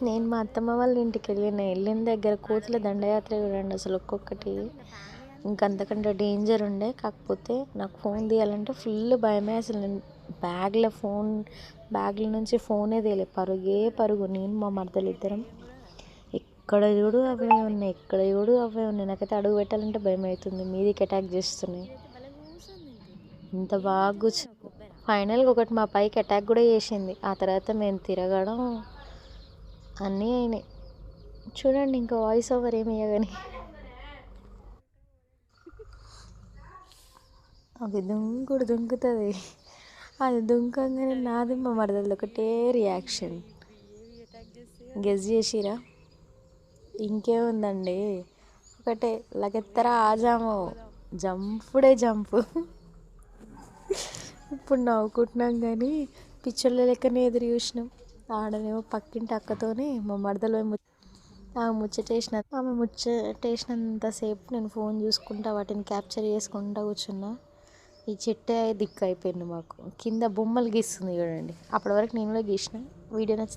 నేను మా అత్తమ్మ వాళ్ళ ఇంటికి వెళ్ళిన దగ్గర కోతుల దండయాత్ర చూడండి అసలు ఒక్కొక్కటి ఇంకంతకంటే డేంజర్ ఉండే. కాకపోతే నాకు ఫోన్ తీయాలంటే ఫుల్ భయమే. అసలు నేను బ్యాగ్ల నుంచి ఫోనే తీయలే, పరుగే పరుగు. నేను మా మరదలు ఇద్దరం ఎక్కడ చూడు అవే ఉన్నాయి, ఎక్కడ చూడు అవే ఉన్నాయి. నాకైతే అడుగు పెట్టాలంటే భయం అవుతుంది, మీదికి అటాక్ చేస్తున్నాయి. ఇంత బాగా కూర్చు ఫైనల్గా ఒకటి మా పైకి అటాక్ కూడా చేసింది. ఆ తర్వాత మేము తిరగడం అన్నీ అయినాయి. చూడండి ఇంకా వాయిస్ ఓవర్ ఏమి ఇవ్వగాని అది దుంకుతుంది. అది దుంకంగానే నాది మా మరదలది ఒకటే రియాక్షన్. గెస్ చేసిరా? ఇంకేముందండి, ఒకటే లగెత్తరా ఆజాము, జంపుడే జంపు. ఇప్పుడు నవ్వుకుంటున్నాం కానీ పిచ్చోళ్ళ లెక్కనే ఎదురు చూసినాం. ఆడనేమో పక్కింటి అక్కతోనే మా మరదలు ఆమె ముచ్చటేసినంతసేపు నేను ఫోన్ చూసుకుంటా వాటిని క్యాప్చర్ చేసుకుంటా కూర్చున్నా. ఈ చెట్టే దిక్కు అయిపోయింది మాకు. కింద బొమ్మలు గీస్తుంది చూడండి, అప్పటి వరకు నేను కూడా గీసిన. వీడియో నచ్చి